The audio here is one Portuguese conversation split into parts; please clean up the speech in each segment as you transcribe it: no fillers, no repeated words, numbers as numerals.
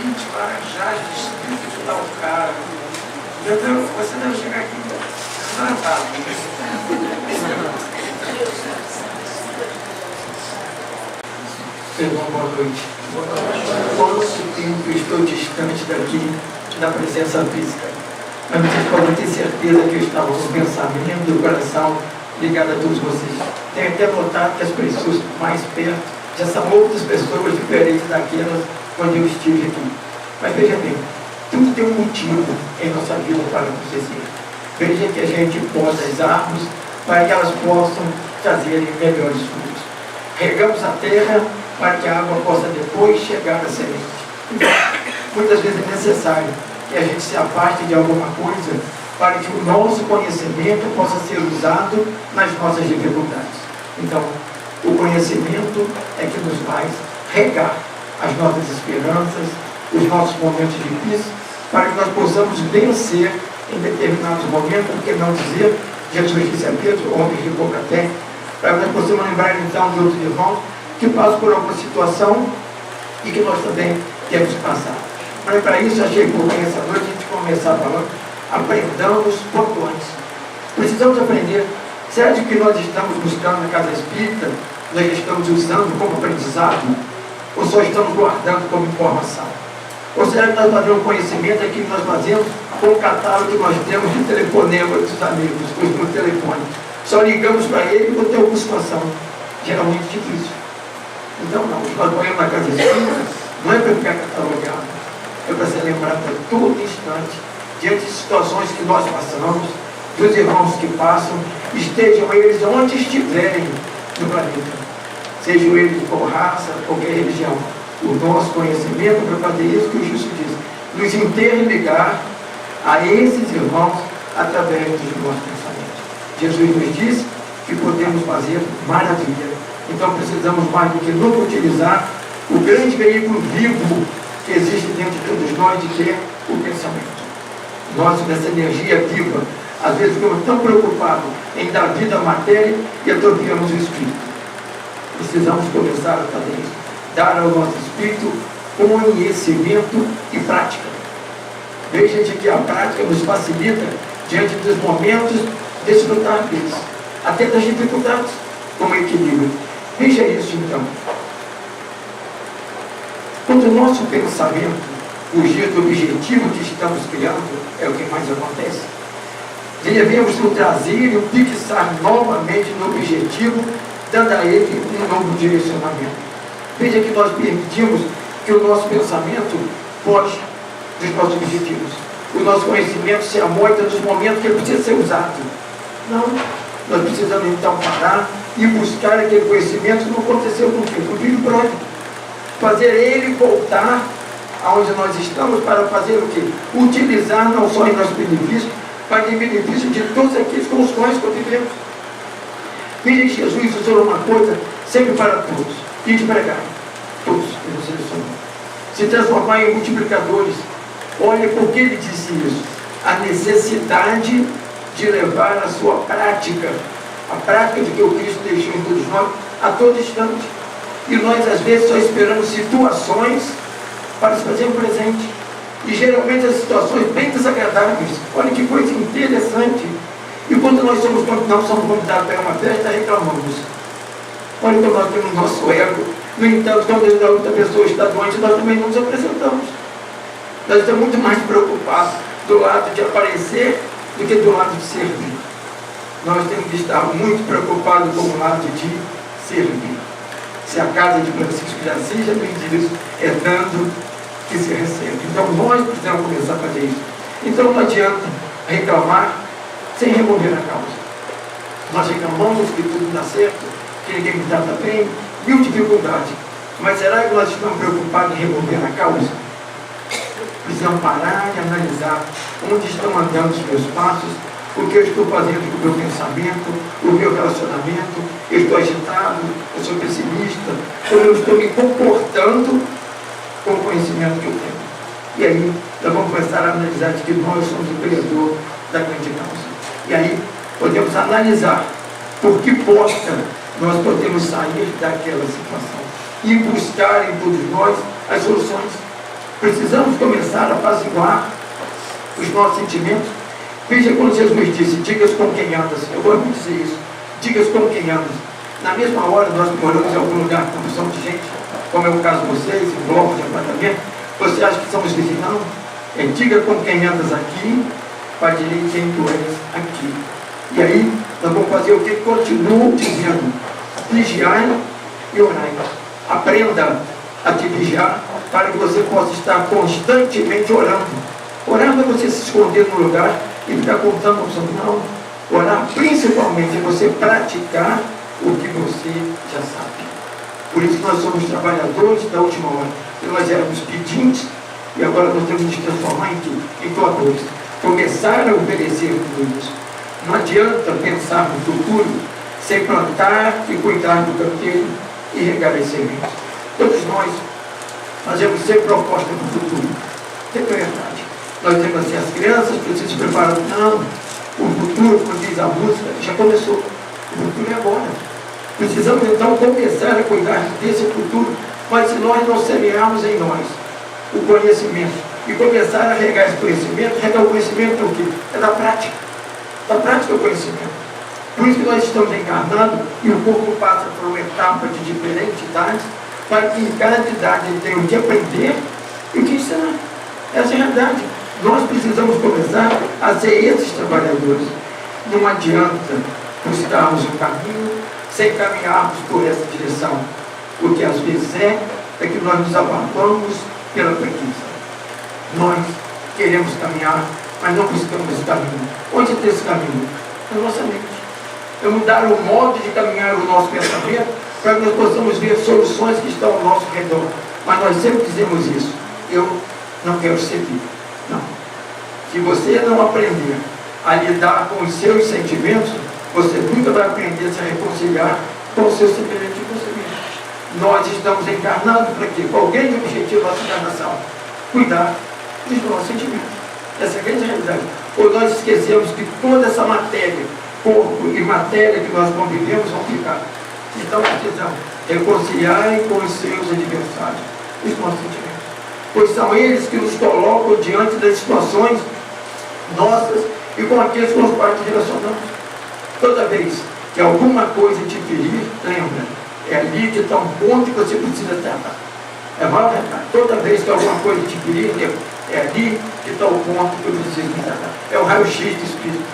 seguinte para já distrito de tal cara. Você deve chegar aqui tratado. Irmão, boa noite. Quanto tempo eu estou distante daqui da presença física? Mas vocês podem ter certeza que eu estava com o pensamento e o coração ligado a todos vocês. Tenho até notado que as pessoas mais perto já são outras pessoas diferentes daquelas quando eu estive aqui. Mas veja bem, tudo tem um motivo em nossa vida para acontecer. Veja que a gente poda as árvores para que elas possam trazerem melhores frutos. Regamos a terra para que a água possa depois chegar à semente. Muitas vezes é necessário que a gente se afaste de alguma coisa para que o nosso conhecimento possa ser usado nas nossas dificuldades. Então, o conhecimento é que nos faz regar as nossas esperanças, os nossos momentos difíceis, para que nós possamos vencer em determinados momentos, porque não dizer, Jesus disse a Pedro, homens de pouca fé, para que nós possamos lembrar então de outros irmãos que passam por alguma situação e que nós também temos que passar. Mas para isso, achei por bem essa noite a gente começar falando, aprendamos quanto antes. Precisamos aprender. Será que nós estamos buscando na casa espírita, nós estamos usando como aprendizado, ou só estamos guardando como informação? Ou será que nós fazemos conhecimento aquilo que nós fazemos com o catálogo que nós temos de telefonema dos amigos, no telefone? Só ligamos para ele quando tem alguma situação, geralmente difícil. Então não, nós morremos na casa espírita, não é para ficar catalogado, é para ser lembrado a todo instante, diante de situações que nós passamos, dos irmãos que passam, estejam eles onde estiverem no planeta, sejam eles de qual raça, qualquer religião. O nosso conhecimento para fazer isso que o Justo diz, nos interligar a esses irmãos através dos nossos pensamentos. Jesus nos disse que podemos fazer maravilha. Então precisamos mais do que nunca utilizar o grande veículo vivo que existe dentro de todos nós, de que é o pensamento. Nós, nessa energia viva, às vezes ficamos tão preocupados em dar vida à matéria e atrofiamos o espírito. Precisamos começar a fazer isso. Dar ao nosso espírito conhecimento e prática. Veja que a prática nos facilita diante dos momentos desfrutar deles, até das dificuldades, como equilíbrio. Veja isso então. Quando o nosso pensamento fugir do objetivo que estamos criando, é o que mais acontece. Devemos nos trazer e fixar novamente no objetivo, dando a ele um novo direcionamento. Veja que nós permitimos que o nosso pensamento foge dos nossos objetivos. O nosso conhecimento se amoita nos momentos que ele precisa ser usado. Não. Nós precisamos então parar e buscar aquele conhecimento que não aconteceu com o filho pródigo. Fazer ele voltar aonde nós estamos para fazer o quê? Utilizar não só em nosso benefício, mas em benefício de todos aqueles com os quais convivemos. Veja que Jesus usou uma coisa sempre para todos. E de pregar. Todos ele selecionou. Se transformar em multiplicadores. Olha por que ele disse isso. A necessidade de levar a sua prática. A prática de que o Cristo deixou em todos nós a todo instante. E nós às vezes só esperamos situações para se fazer um presente. E geralmente as situações bem desagradáveis. Olha que coisa interessante. E quando nós não somos convidados para uma festa, reclamamos. Olha como nós temos nosso ego. No entanto, quando a outra pessoa está doente, nós também não nos apresentamos. Nós estamos muito mais preocupados do lado de aparecer do que do lado de servir. Nós temos que estar muito preocupados com o lado de servir. Se a casa de Francisco de Assis já tem disso, é dando que se recebe. Então nós precisamos começar a fazer isso. Então não adianta reclamar sem remover a causa. Nós reclamamos que tudo dá certo, que ninguém me trata bem, mil dificuldades. Mas será que nós estamos preocupados em remover a causa? Precisamos parar e analisar onde estão andando os meus passos, o que eu estou fazendo com o meu pensamento, o meu relacionamento. Eu estou agitado, eu sou pessimista, ou eu estou me comportando com o conhecimento que eu tenho. E aí nós vamos começar a analisar de que nós somos o criador da grande causa. E aí podemos analisar por que porta nós podemos sair daquela situação e buscar em todos nós as soluções. Precisamos começar a apaziguar os nossos sentimentos. Veja quando Jesus disse, digas com quem andas. Eu vou dizer isso. Digas com quem andas. Na mesma hora, nós moramos em algum lugar com opção de gente, como é o caso de vocês, em blocos de apartamento. Você acha que somos vizinhos? Não. Diga com quem andas aqui, para direi quem tu és aqui. E aí, nós vamos fazer o que? Continuo dizendo, vigiai e orai. Aprenda a te vigiar, para que você possa estar constantemente orando. Orando é você se esconder no lugar e ficar contando opção. Não. Orar principalmente é você praticar o que você já sabe. Por isso que nós somos trabalhadores da última hora. E nós éramos pedintes e agora nós temos que nos transformar em doadores. Começar a obedecer tudo isso. Não adianta pensar no futuro sem plantar e cuidar do canteiro e regar as sementes. Todos nós fazemos sempre proposta para o futuro. É verdade. Nós temos assim, as crianças precisam se preparar. Não, o futuro, como diz a música, já começou. O futuro é agora. Precisamos então começar a cuidar desse futuro, mas se nós não semearmos em nós o conhecimento e começar a regar esse conhecimento, regar o conhecimento é o quê? É da prática. Da prática é o conhecimento. Por isso que nós estamos encarnando e o corpo passa por uma etapa de diferentes idades, para que em cada idade ele tenha o que aprender e o que ensinar. Essa é a verdade. Nós precisamos começar a ser esses trabalhadores. Não adianta buscarmos um caminho sem caminharmos por essa direção. O que às vezes é que nós nos abandonamos pela preguiça. Nós queremos caminhar, mas não buscamos esse caminho. Onde está esse caminho? Na nossa mente. É mudar o modo de caminhar o nosso pensamento para que nós possamos ver soluções que estão ao nosso redor. Mas nós sempre dizemos isso. Eu não quero servir. Não. Se você não aprender a lidar com os seus sentimentos, você nunca vai aprender a se reconciliar com o seu semelhante de você mesmo. Nós estamos encarnados para quê? Qual o grande objetivo da nossa encarnação? Cuidar dos nossos sentimentos. Essa é a grande realidade. Ou nós esquecemos que toda essa matéria, corpo e matéria que nós convivemos vão ficar. Então precisamos reconciliar com os seus adversários, os nossos sentimentos. Pois são eles que nos colocam diante das situações nossas e com aqueles com os quais nos relacionamos. Toda vez que alguma coisa te ferir, lembra, é ali que está um ponto que você precisa tratar. É mal, toda vez que alguma coisa te ferir, é ali que está o ponto que eu preciso me tratar. É o raio-x do espírito.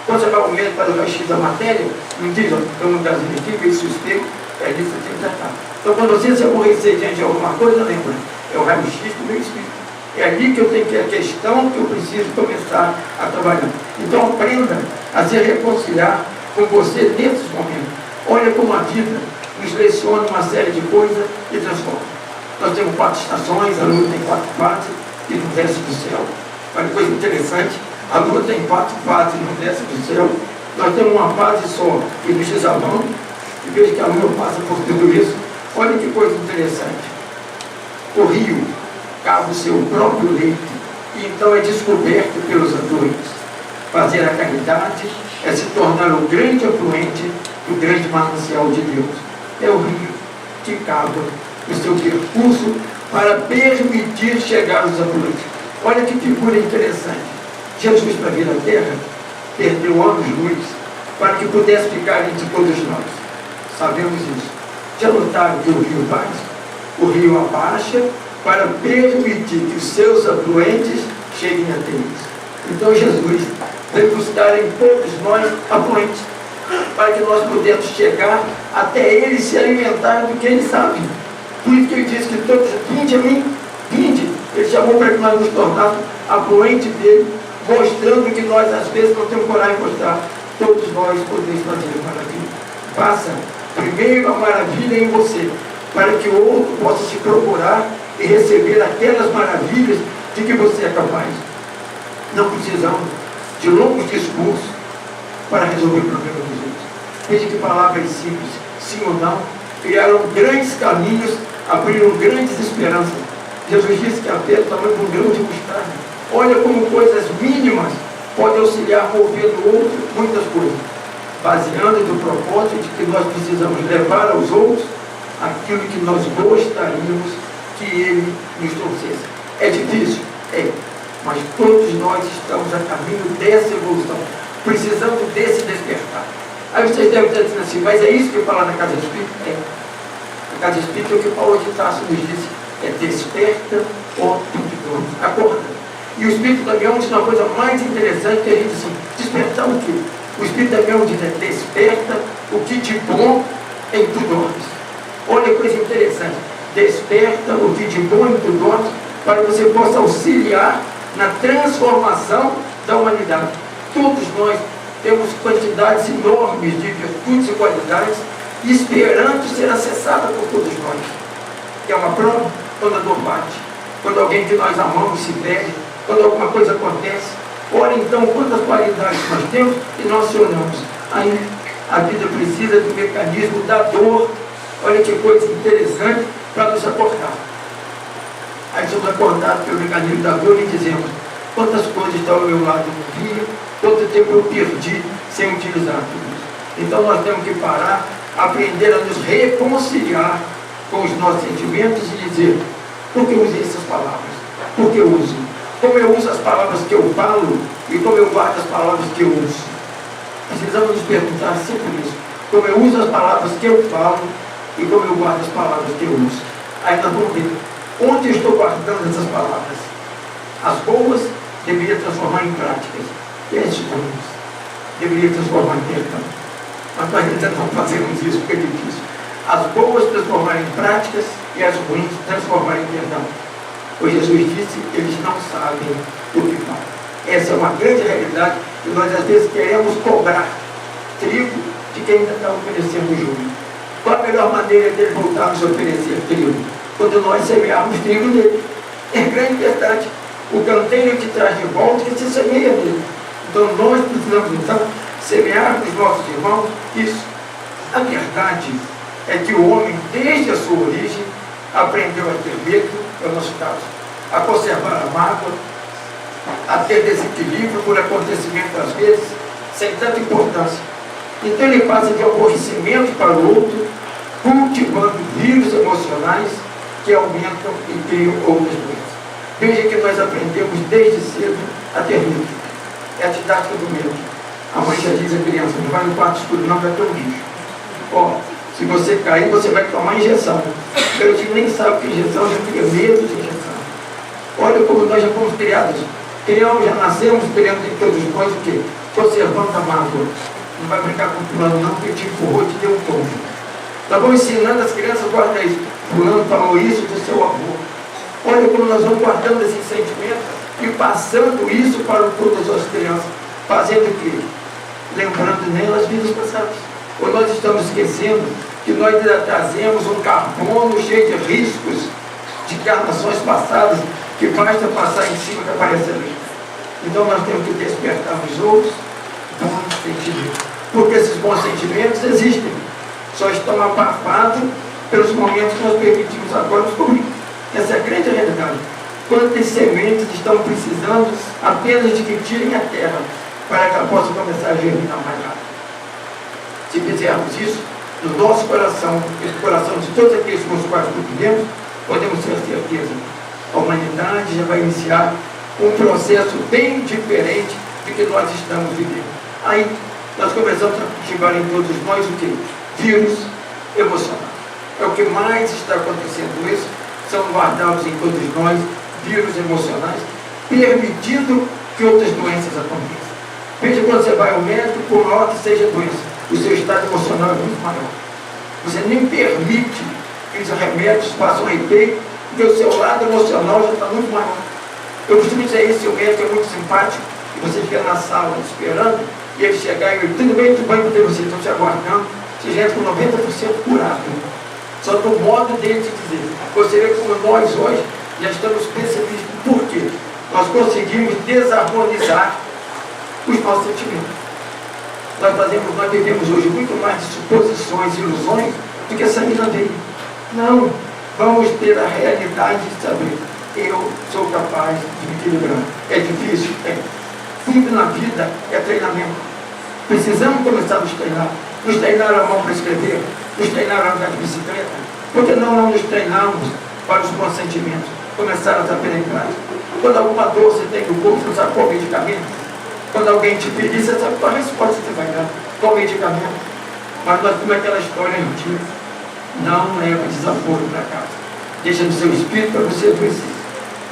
Quando você vai ao médico para o raio-x da matéria, não diz, tem um lugarzinho aqui, vê se o espelho, é ali que você tem que tratar. Então quando você se aborrecer diante de alguma coisa, lembra, é o raio-x do meu espírito. É ali que eu tenho que a questão que eu preciso começar a trabalhar. Então aprenda a se reconciliar com você nesses momentos. Olha como a vida nos leciona uma série de coisas e transforma. Nós temos 4 estações, a lua tem 4 fases e não desce do céu. Olha que coisa interessante, a lua tem 4 fases e não desce do céu. Nós temos uma fase só e nos desabamos, e veja que a lua passa por tudo isso. Olha que coisa interessante. O rio cava o seu próprio leito e então é descoberto pelos atores. Fazer a caridade é se tornar o grande afluente do grande manancial de Deus. É o rio que cava o seu percurso para permitir chegar aos afluentes. Olha que figura interessante. Jesus, para vir à Terra, perdeu anos-luz para que pudesse ficar entre todos nós. Sabemos isso. Já notaram que o rio faz? O rio abaixa para permitir que os seus afluentes cheguem até eles. Então Jesus veio buscar em todos nós afluentes, para que nós pudéssemos chegar até ele e se alimentar do que ele sabe. Por isso que ele diz que todos, vinde a mim, vinde. Ele chamou para que nós nos tornássemos afluentes dele, mostrando que nós às vezes não temos coragem de mostrar. Todos nós podemos fazer a maravilha. Faça primeiro a maravilha em você, para que o outro possa se procurar e receber aquelas maravilhas de que você é capaz. Não precisamos de longos discursos para resolver o problema dos outros. Veja que palavras simples, sim ou não, criaram grandes caminhos, abriram grandes esperanças. Jesus disse que a fé é o tamanho de um grão de mostarda. Olha como coisas mínimas podem auxiliar a mover do outro muitas coisas, baseando no propósito de que nós precisamos levar aos outros aquilo que nós gostaríamos que ele nos trouxesse. É difícil? É. Mas todos nós estamos a caminho dessa evolução. Precisamos desse despertar. Aí vocês devem estar dizendo assim, mas é isso que fala na Casa Espírita? É. Na Casa Espírita, o que Paulo de Tarso nos disse é desperta, ó tudo, acorda. E o Espírito da União diz uma coisa mais interessante que a gente diz assim, despertar o quê? O Espírito da União diz, desperta o que de bom em tu dormes. Olha que coisa interessante, desperta o que de bom em tu dormes, para que você possa auxiliar na transformação da humanidade. Todos nós temos quantidades enormes de virtudes e qualidades esperando ser acessadas por todos nós. É uma prova quando a dor bate, quando alguém que nós amamos se perde, quando alguma coisa acontece. Olha então quantas qualidades nós temos e nós acionamos. Aí a vida precisa do mecanismo da dor. Olha que coisa interessante para nos acordar. Aí somos acordados pelo mecanismo da dor e dizemos, quantas coisas estão ao meu lado no dia, quanto tempo eu perdi sem utilizar tudo isso. Então nós temos que parar, aprender a nos reconciliar com os nossos sentimentos e dizer, por que eu usei essas palavras? Por que eu uso? Como eu uso as palavras que eu falo e como eu guardo as palavras que eu uso? Precisamos nos perguntar sempre isso. Como eu uso as palavras que eu falo e como eu guardo as palavras que eu uso. Aí nós vamos ver onde eu estou guardando essas palavras. As boas deveria transformar em práticas. E as ruins deveria transformar em perdão. Mas nós ainda não fazemos isso porque é difícil. As boas transformar em práticas e as ruins transformar em perdão. Pois Jesus disse, eles não sabem o que falam. Essa é uma grande realidade que nós às vezes queremos cobrar trigo de quem ainda está oferecendo joio. Qual a melhor maneira dele voltar a nos oferecer trigo? Quando nós semearmos trigo nele. É grande verdade. O canteiro que traz de volta que se semeia nele. Então nós precisamos então semear nos nossos irmãos isso. A verdade é que o homem, desde a sua origem, aprendeu a ter medo, é o nosso caso, a conservar a mágoa, a ter desequilíbrio por acontecimento às vezes, sem tanta importância. Então ele passa de aborrecimento para o outro, cultivando vírus emocionais que aumentam e criam outras doenças. Veja que nós aprendemos desde cedo a ter medo. É a didática do medo. A mãe já diz à criança, não vai no quarto escuro, não vai ter um bicho. Ó, se você cair, você vai tomar injeção. Eu digo, nem sabe o que é injeção, já cria medo de injeção. Olha como nós já fomos criados. Criamos, já nascemos criando em todos nós o quê? Conservando a mágoa. Não vai brincar com o fulano não, porque te empurrou, te deu um tombo. Nós vamos ensinando as crianças a guardar isso. Fulano falou isso do seu avô. Olha como nós vamos guardando esses sentimentos e passando isso para todas as crianças. Fazendo o quê? Lembrando nelas vidas passadas. Ou nós estamos esquecendo que nós ainda trazemos um carbono cheio de riscos de encarnações passadas que basta passar em cima que aparece ali. Então nós temos que despertar nos outros bons sentimentos. Porque esses bons sentimentos existem. Só estão abafados pelos momentos que nós permitimos agora descobrir. Essa é a grande realidade. Quantas sementes estão precisando apenas de que tirem a terra para que ela possa começar a germinar mais rápido. Se fizermos isso, no nosso coração, no coração de todos aqueles com os quais convivemos, podemos ter certeza. A humanidade já vai iniciar um processo bem diferente do que nós estamos vivendo. Aí, nós começamos a cultivar em todos nós o quê? Vírus emocional. É o que mais está acontecendo isso. São guardados em todos nós vírus emocionais, permitindo que outras doenças aconteçam. Veja quando você vai ao médico, por maior que seja a doença, o seu estado emocional é muito maior. Você nem permite que os remédios façam efeito, porque o seu lado emocional já está muito maior. Eu costumo dizer isso, o médico é muito simpático, e você fica na sala esperando, e ele chegar e ele, tudo bem para você, estão te aguardando, você já entra com 90% curado. Só do modo dele de dizer. Você vê como nós hoje já estamos percebendo por quê? Nós conseguimos desarmonizar os nossos sentimentos. Nós vivemos hoje muito mais de suposições e ilusões do que sangue na veia. Não, vamos ter a realidade de saber, eu sou capaz de me equilibrar. É difícil? É. Tudo na vida é treinamento. Precisamos começar a nos treinar a mão para escrever, nos treinar a andar de bicicleta. Por que não nos treinamos para os bons sentimentos? começaram a penetrar. Quando alguma dor você tem no corpo, você não sabe qual medicamento. Quando alguém te pedir, você sabe qual a resposta você vai dar, qual medicamento. Mas nós temos aquela história antiga. Não leve desaforo para casa. Deixa no seu espírito para você adoecer.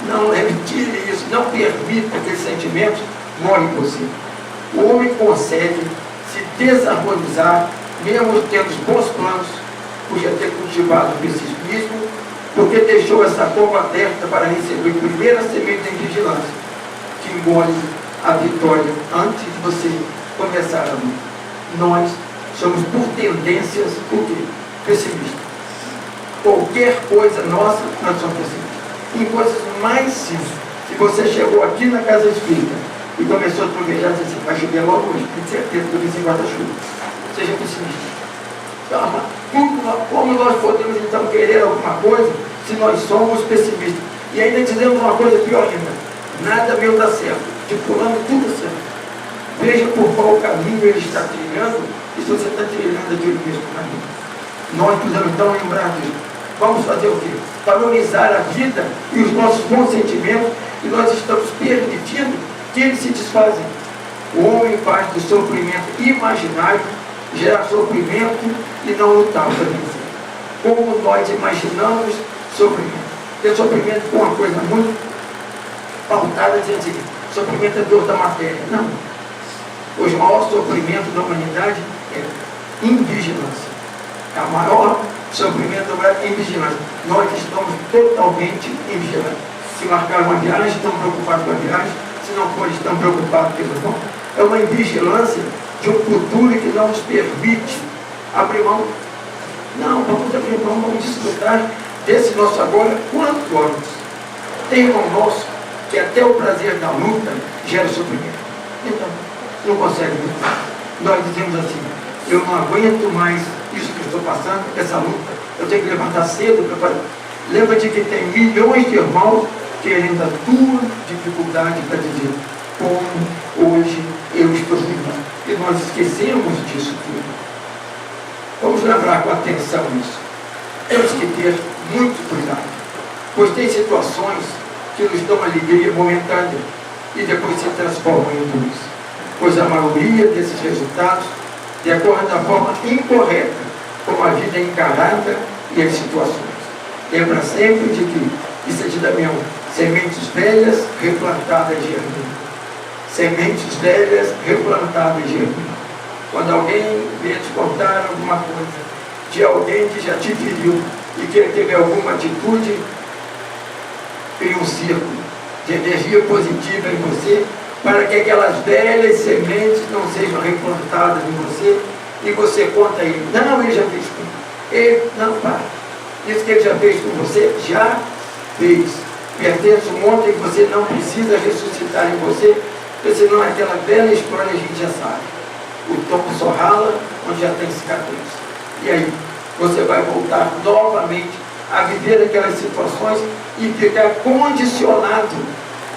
Não leve, tire isso. Não permita que esses sentimentos morem em você. O homem consegue se desarmonizar, mesmo tendo os bons planos, podia ter cultivado o pessimismo, porque deixou essa cova aberta para receber a primeira semente de vigilância, que engole a vitória antes de você começar a luta. Nós somos, por tendências, o quê? Pessimistas. Qualquer coisa nossa, nós somos pessimistas. Em coisas mais simples. Se você chegou aqui na casa espírita e começou a trovejar, você disse, vai chover logo hoje, tem certeza que eu vim sem guarda-chuva. Seja pessimista. Como nós podemos então querer alguma coisa se nós somos pessimistas? E ainda dizemos uma coisa pior ainda: nada meu dá certo, de fulano tudo certo. Veja por qual caminho ele está trilhando, e se você está trilhando aquele mesmo caminho. Nós precisamos então lembrar disso. Vamos fazer o quê? Valorizar a vida e os nossos bons sentimentos, e nós estamos permitindo que eles se desfazem. O homem faz do sofrimento imaginário gerar sofrimento e não lutar para vencer. Como nós imaginamos sofrimento. Porque sofrimento é uma coisa muito pautada, dizendo assim, sofrimento é dor da matéria. Não. Hoje o maior sofrimento da humanidade é invigilância. É o maior sofrimento da humanidade é invigilância. Nós estamos totalmente invigilantes. Se marcar uma viagem, estão preocupados com a viagem. Se não for, estão preocupados pelo não. É uma invigilância de um futuro que não nos permite abrir mão. Não, vamos abrir mão, vamos desfrutar desse nosso agora quanto antes. Tem irmão nosso que até o prazer da luta gera sofrimento. Então, não consegue lutar. Nós dizemos assim, eu não aguento mais isso que eu estou passando, essa luta. Eu tenho que levantar cedo para fazer. Lembra-te que tem milhões de irmãos querendo a tua dificuldade para dizer como hoje eu estou vivendo. E nós esquecemos disso tudo. Vamos lembrar com atenção isso. Temos que ter muito cuidado, pois tem situações que nos dão alegria momentânea e depois se transformam em dores. Pois a maioria desses resultados decorre da forma incorreta como a vida é encarada e as situações. Lembra sempre de que isso é de Damião, sementes velhas replantadas de germinam. Sementes velhas replantadas de germinam. Quando alguém vier te contar alguma coisa de alguém que já te feriu e que teve alguma atitude, cria um círculo de energia positiva em você, para que aquelas velhas sementes não sejam replantadas em você, e você conta a ele, não, ele já fez comigo. Ele, não, para. Isso que ele já fez com você, já fez. Pertence um monte que você não precisa ressuscitar em você, porque senão aquela velha história a gente já sabe. O topo só rala onde já tem cicatriz. E aí, você vai voltar novamente a viver aquelas situações e ficar condicionado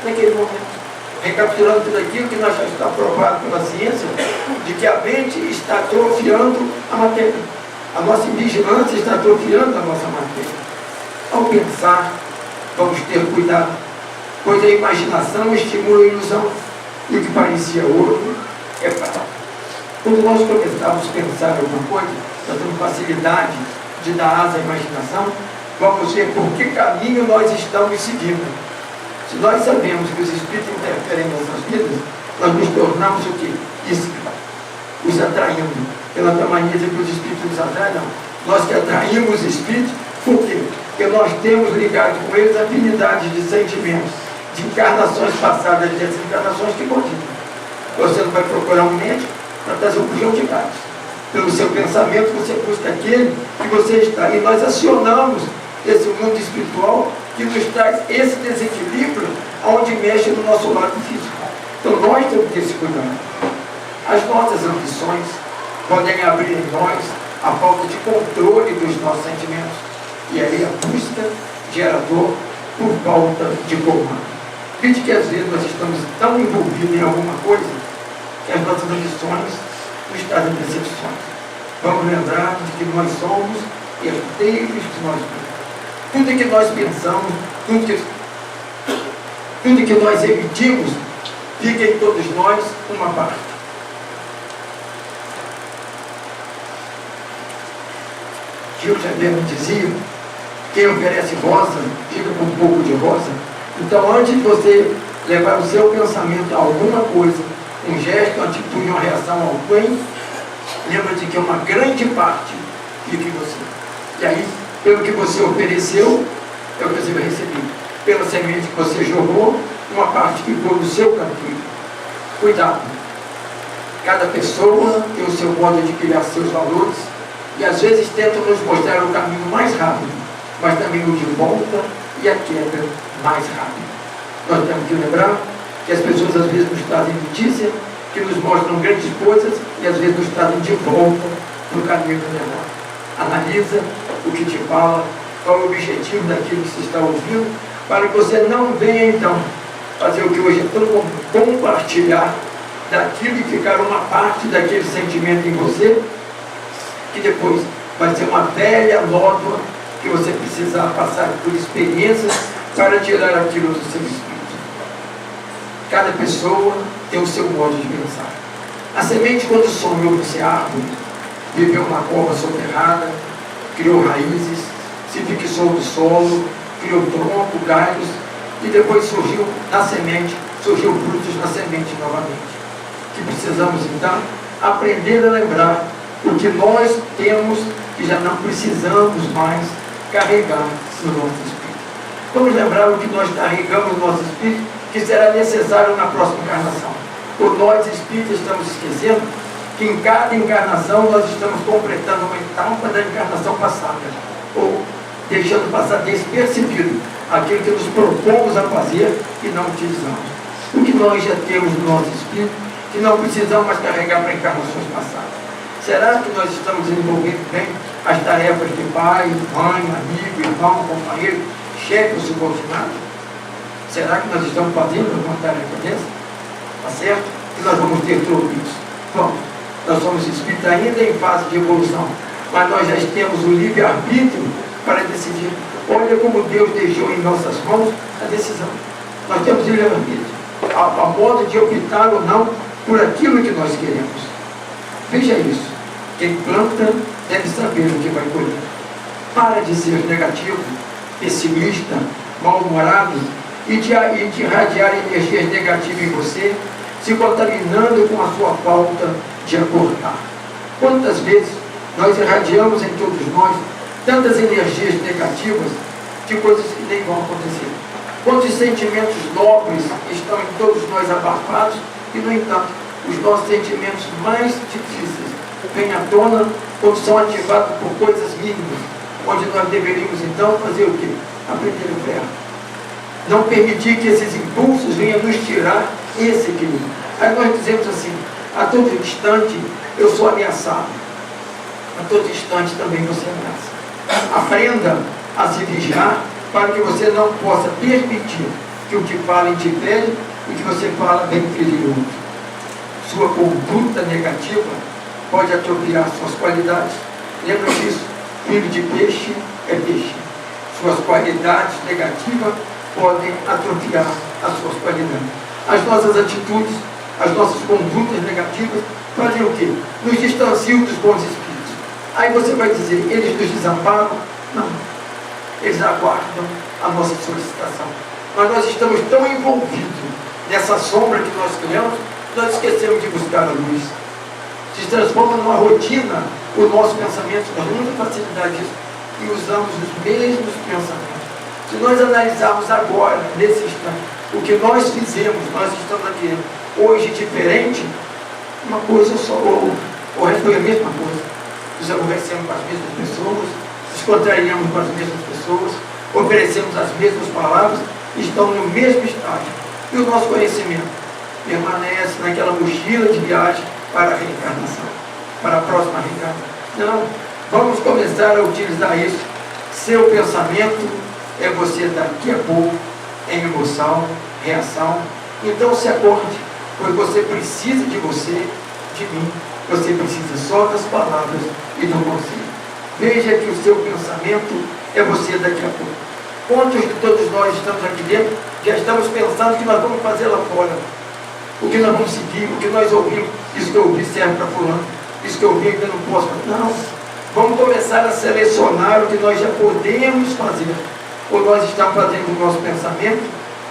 naquele momento. Recapitulando tudo aquilo que nós já está provado pela ciência, de que a mente está atrofiando a matéria. A nossa vigilância está atrofiando a nossa matéria. Ao pensar, vamos ter cuidado, pois a imaginação estimula a ilusão, e o que parecia ouro é prata. Quando nós começamos a pensar em alguma coisa, nós temos facilidade de dar asa à imaginação, vamos ver por que caminho nós estamos seguindo. Se nós sabemos que os espíritos interferem em nossas vidas, nós nos tornamos o quê? Espíritos. Os atraindo. Pela tua mania de que os espíritos nos atraem, não. Nós que atraímos os espíritos, por quê? Porque nós temos ligado com eles afinidades de sentimentos, de encarnações passadas, de desencarnações que continuam. Você não vai procurar um médico para trazer um bujão de gás. Pelo seu pensamento, você busca aquele que você está. E nós acionamos esse mundo espiritual que nos traz esse desequilíbrio onde mexe no nosso lado físico. Então nós temos que ter esse cuidado. As nossas ambições podem abrir em nós a falta de controle dos nossos sentimentos. E aí a busca gera dor por falta de comando. Veja que às vezes nós estamos tão envolvidos em alguma coisa que as nossas ambições nos trazem decepções. Vamos lembrar de que nós somos herdeiros de nós mesmos. Tudo que nós pensamos, tudo que Tudo que nós emitimos, fica em todos nós uma parte. Gil Xavier dizia: quem oferece rosa, fica com um pouco de rosa. Então, antes de você levar o seu pensamento a alguma coisa, um gesto, uma atitude, uma reação a alguém, lembra de que uma grande parte fica em você. E aí, pelo que você ofereceu, é o que você vai receber. Pela semente que você jogou, uma parte ficou no seu caminho. Cuidado. Cada pessoa tem o seu modo de criar seus valores e às vezes tentam nos mostrar o caminho mais rápido, mas também o de volta e a queda mais rápido. Nós temos que lembrar que as pessoas às vezes nos trazem notícia, que nos mostram grandes coisas e às vezes nos trazem de volta no caminho do melhor. Analisa o que te fala, qual é o objetivo daquilo que você está ouvindo, para que você não venha então fazer o que hoje é tão comum, compartilhar daquilo e ficar uma parte daquele sentimento em você, que depois vai ser uma velha nódoa que você precisar passar por experiências para tirar aquilo do seu espírito. Cada pessoa tem o seu modo de pensar. A semente, quando sonhou por ser árvore, viveu uma cova soterrada, criou raízes, se fixou no solo, criou tronco, galhos, e depois surgiu na semente, surgiu frutos na semente novamente. Que precisamos então aprender a lembrar o que nós temos, que já não precisamos mais carregar no nosso espírito. Vamos lembrar o que nós carregamos no nosso espírito, que será necessário na próxima encarnação. Ou nós espíritas estamos esquecendo que em cada encarnação nós estamos completando uma etapa da encarnação passada, ou deixando passar despercebido aquilo que nos propomos a fazer e não utilizamos. O que nós já temos no nosso espírito, que não precisamos mais carregar para encarnações passadas. Será que nós estamos desenvolvendo bem as tarefas de pai, mãe, amigo, irmão, companheiro, chefe ou subordinado? Será que nós estamos fazendo uma tarefa dessa? Está certo? E nós vamos ter tropeços. Bom, nós somos espíritos ainda em fase de evolução, mas nós já temos o livre-arbítrio para decidir. Olha como Deus deixou em nossas mãos a decisão. Nós temos o livre-arbítrio, a modo de optar ou não por aquilo que nós queremos. Veja isso. Quem planta deve saber o que vai colher. Para de ser negativo, pessimista, mal-humorado e de irradiar energias negativas em você, se contaminando com a sua falta de acordar. Quantas vezes nós irradiamos em todos nós tantas energias negativas de coisas que nem vão acontecer? Quantos sentimentos nobres estão em todos nós abafados e, no entanto, os nossos sentimentos mais difíceis vêm à tona quando são ativados por coisas mínimas, onde nós deveríamos então fazer o quê? Aprender o verbo. Não permitir que esses impulsos venham nos tirar esse equilíbrio. Aí nós dizemos assim: a todo instante eu sou ameaçado, a todo instante também você ameaça. Aprenda a se vigiar para que você não possa permitir que o que falem te fere e que você fala bem ferir o outro. Sua conduta negativa pode atrofiar suas qualidades. Lembra disso? Filho de peixe é peixe. Suas qualidades negativas podem atrofiar as suas qualidades. As nossas atitudes, as nossas condutas negativas fazem o quê? Nos distanciam dos bons espíritos. Aí você vai dizer: eles nos desamparam? Não. Eles aguardam a nossa solicitação. Mas nós estamos tão envolvidos nessa sombra que nós criamos, nós esquecemos de buscar a luz. Se transforma numa rotina o nosso pensamento, com muita facilidade disso, e usamos os mesmos pensamentos. Se nós analisarmos agora, nesse instante, o que nós fizemos, nós estamos aqui hoje diferente, uma coisa só, ou foi a mesma coisa. Nos aborrecemos com as mesmas pessoas, nos contrariamos com as mesmas pessoas, oferecemos as mesmas palavras, estão no mesmo estágio. E o nosso conhecimento permanece naquela mochila de viagem para a reencarnação, para a próxima reencarnação. Não, vamos começar a utilizar isso. Seu pensamento é você daqui a pouco em emoção, reação. Então se acorde, pois você precisa de você, de mim. Você precisa só das palavras e não você. Veja que o seu pensamento é você daqui a pouco. Quantos de todos nós estamos aqui dentro Já estamos pensando o que nós vamos fazer lá fora, o que nós vamos seguir, o que nós ouvimos. Isso que eu ouvi serve para fulano, isso que eu ouvi que eu não posso. Não, vamos começar a selecionar o que nós já podemos fazer, ou nós estamos fazendo o nosso pensamento,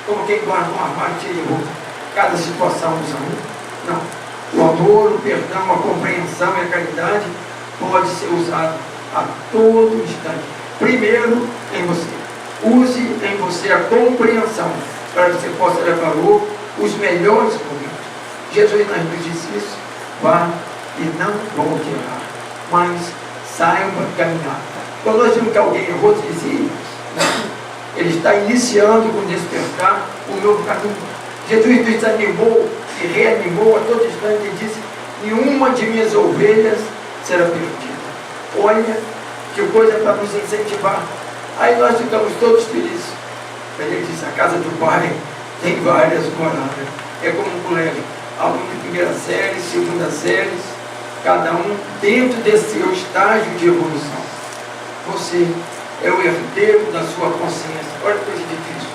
como quem guarda um armário cheio de roupa, cada situação usa um. Não, o amor, o perdão, a compreensão e a caridade pode ser usado a todo instante. Primeiro em você. Use em você a compreensão, para que você possa dar valor os melhores momentos. Jesus nos disse isso: vá e não volte a errar, mas saiba caminhar. Quando nós vimos que alguém errou, dizia, ele está iniciando com despertar um novo caminho. Jesus desanimou e reanimou a todo instante e disse: nenhuma de minhas ovelhas será perdida. Olha que coisa para nos incentivar. Aí nós ficamos todos felizes. Ele disse: a casa do Pai tem várias moradas. É como um colégio, aluno de primeira série, segunda série, cada um dentro desse seu estágio de evolução. Você é o herdeiro da sua consciência. Olha que coisa difícil.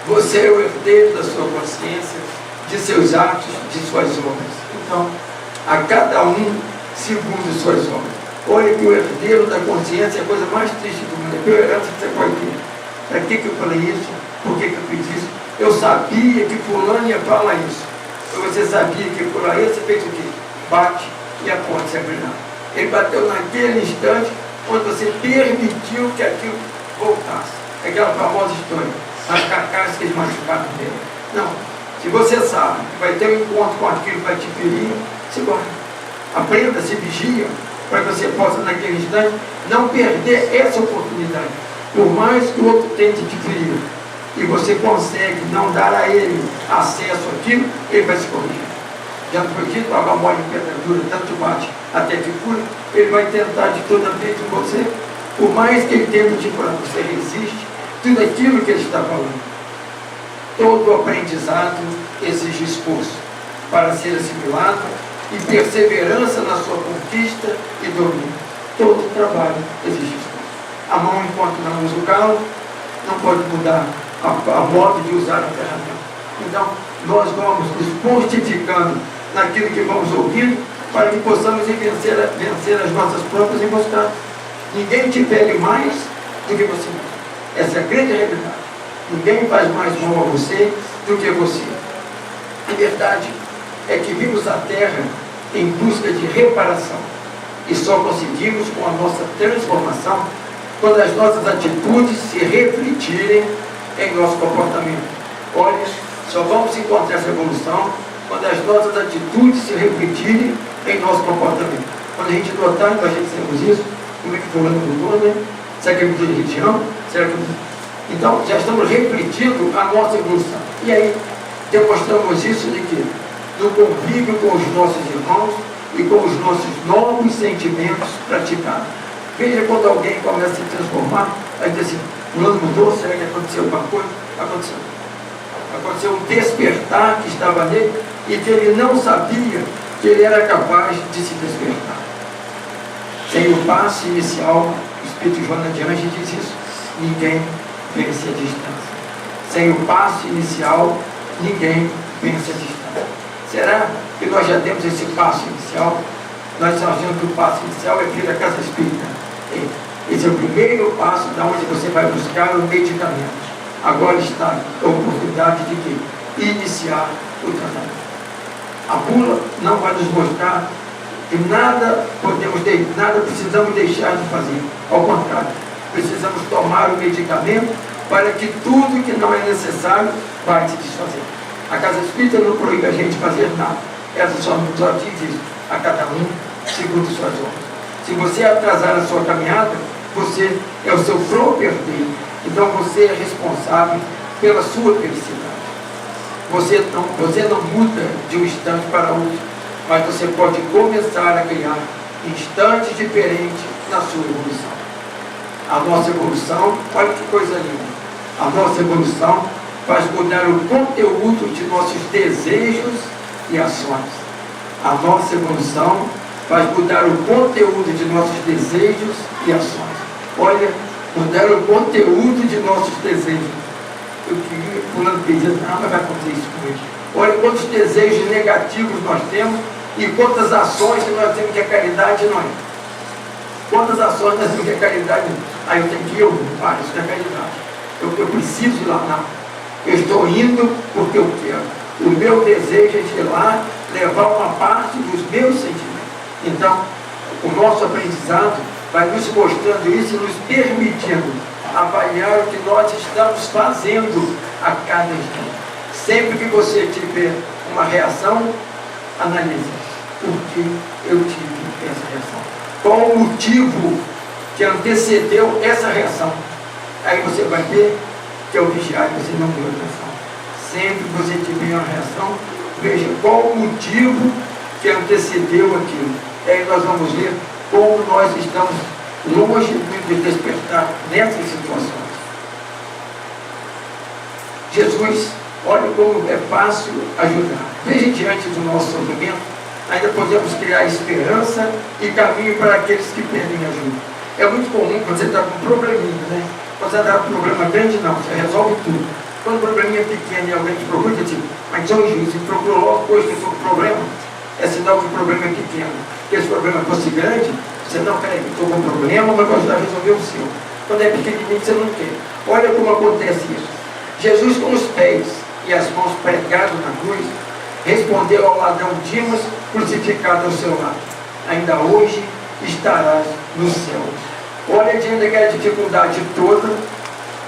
Você é o herdeiro da sua consciência, de seus atos, de suas obras. Então, a cada um segundo suas obras. Olha que o herdeiro da consciência é a coisa mais triste do mundo. É a pior herança que você pode ter. Para que eu falei isso? Por que eu fiz isso? Eu sabia que fulano ia falar isso. Então você sabia que fulano ia, você fez o quê? Bate e a porta se abrirá. Ele bateu naquele instante quando você permitiu que aquilo voltasse. Aquela famosa história, as carcaças que eles machucaram dele. Não. Se você sabe que vai ter um encontro com aquilo que vai te ferir, se guarda. Aprenda, se vigia, para que você possa, naquele instante, não perder essa oportunidade. Por mais que o outro tente te ferir, e você consegue não dar a ele acesso àquilo, ele vai se corrigir. Já foi dito, água mole em pedra dura, tanto bate até que cura. Ele vai tentar de toda vez em você. Por mais que ele tente te curar, você resiste tudo aquilo que ele está falando. Todo aprendizado exige esforço para ser assimilado e perseverança na sua conquista e domínio. Todo trabalho exige esforço. A mão, enquanto não usa o calo, não pode mudar a modo de usar a ferramenta. Então, nós vamos nos pontificando naquilo que vamos ouvindo, para que possamos vencer as nossas próprias emboscadas. Ninguém te fere mais do que você mesmo. Essa é a grande realidade. Ninguém faz mais mal a você do que você. A verdade é que vimos a Terra em busca de reparação, e só conseguimos com a nossa transformação quando as nossas atitudes se refletirem em nosso comportamento. Olha, só vamos encontrar essa evolução quando as nossas atitudes se refletirem em nosso comportamento. Quando a gente notar que nós fizemos isso, como é que fulano mudou, né? Será que ele mudou de religião? Será que... Então, já estamos refletindo a nossa evolução. E aí, demonstramos isso de que? No convívio com os nossos irmãos e com os nossos novos sentimentos praticados. Veja quando alguém começa a se transformar, aí diz assim: fulano mudou, será que aconteceu alguma coisa? Aconteceu. Aconteceu um despertar que estava nele e que ele não sabia que ele era capaz de se despertar. Sem o passo inicial, o Espírito Joana de Anjos diz isso: ninguém vence a distância. Sem o passo inicial, ninguém vence a distância. Será que nós já temos esse passo inicial? Nós achamos que o passo inicial é vir da casa espírita. Esse é o primeiro passo da onde você vai buscar o medicamento. Agora está a oportunidade de quê? Iniciar o tratamento. A bula não vai nos mostrar que nada precisamos deixar de fazer. Ao contrário, precisamos tomar o medicamento para que tudo que não é necessário vai se desfazer. A casa espírita não proíbe a gente fazer nada. Ela só diz isso: a cada um segundo suas obras. Se você atrasar a sua caminhada, você é o seu próprio herdeiro. Então você é responsável pela sua felicidade. Você não muda de um instante para outro, mas você pode começar a criar instantes diferentes na sua evolução. A nossa evolução, olha que coisa linda, a nossa evolução faz mudar o conteúdo de nossos desejos e ações. A nossa evolução faz mudar o conteúdo de nossos desejos e ações. Olha, mudar o conteúdo de nossos desejos. eu queria, fulano fez isso, não, mas vai acontecer isso com ele. Olha quantos desejos negativos nós temos e quantas ações que nós temos que a caridade não é. Quantas ações nós temos que a caridade não é. Aí eu tenho que ir, isso não é caridade. Eu preciso ir lá, não. Eu estou indo porque eu quero. O meu desejo é de ir lá, levar uma parte dos meus sentimentos. Então, o nosso aprendizado vai nos mostrando isso e nos permitindo avaliar o que nós estamos fazendo a cada instante. Sempre que você tiver uma reação, analise por que eu tive essa reação. Qual o motivo que antecedeu essa reação? Aí você vai ver que é o vigiar e você não deu atenção. Sempre que você tiver uma reação, veja qual o motivo que antecedeu aquilo. E aí nós vamos ver como nós estamos longe de despertar nessas situações. Jesus, olha como é fácil ajudar. Veja diante do nosso sofrimento, ainda podemos criar esperança e caminho para aqueles que pedem ajuda. É muito comum quando você está com um probleminha, né? Quando você está com um problema grande, não, você resolve tudo. Quando o probleminha é pequeno e alguém te procura, você diz, mas São Juiz, você procurou logo depois que foi o problema, é sinal que o problema é pequeno. Se esse problema fosse grande, você não, peraí, estou com um problema, mas vou ajudar a resolver o seu. Quando é pequenininho, você não quer. Olha como acontece isso. Jesus, com os pés e as mãos pregados na cruz, respondeu ao ladrão Dimas, crucificado ao seu lado: ainda hoje estarás no céu. Olha, diante daquela dificuldade toda,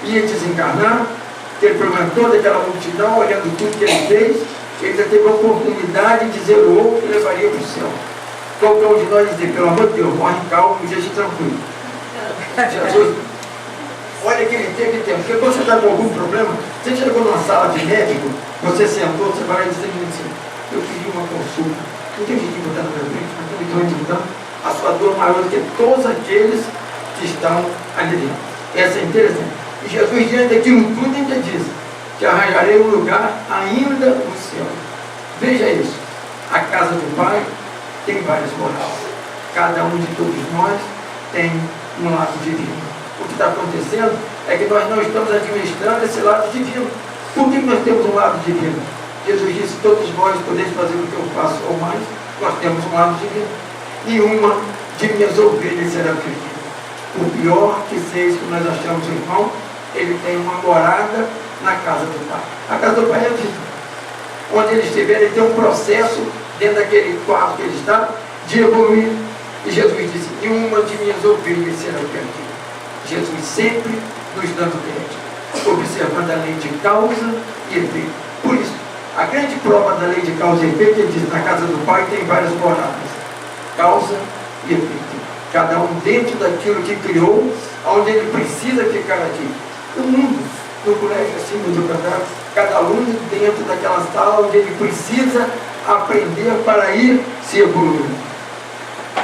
ia desencarnar, aquele problema todo, aquela multidão, olhando tudo que ele fez, ele já teve a oportunidade de dizer o outro que levaria para o céu. Qualquer um de nós dizer, pelo amor de Deus, morre calmo e deixe tranquilo. Jesus, olha que ele teve tempo, porque quando você está com algum problema, você chegou numa sala de médico, você sentou, você vai dizer assim, eu queria uma consulta, não tem jeito de botar na minha frente, mas estou me ajudando, a sua dor maior do que todos aqueles que estão ali dentro. Essa é interessante. E Jesus, diante daquilo tudo, ainda diz, que arranjarei um lugar ainda no céu. Veja isso, a casa do Pai tem várias morais. Cada um de todos nós tem um lado divino. O que está acontecendo é que nós não estamos administrando esse lado divino. Por que nós temos um lado divino? Jesus disse, todos vós podeis fazer o que eu faço ou mais, nós temos um lado divino. E uma de minhas ovelhas será perdida. Por pior que seja que nós achamos o irmão, ele tem uma morada na casa do Pai. A casa do Pai é a vida. Onde ele estiver, ele tem um processo dentro daquele quarto que ele está, de evoluir. E Jesus disse, nenhuma de minhas ovelhas será perdida. Jesus sempre nos dando crédito, observando a lei de causa e efeito. Por isso, a grande prova da lei de causa e efeito, ele diz, na casa do Pai tem várias moradas. Causa e efeito. Cada um dentro daquilo que criou, onde ele precisa ficar aqui. O mundo, no colégio acima do cantar, cada aluno dentro daquela sala onde ele precisa aprender para ir se evoluindo.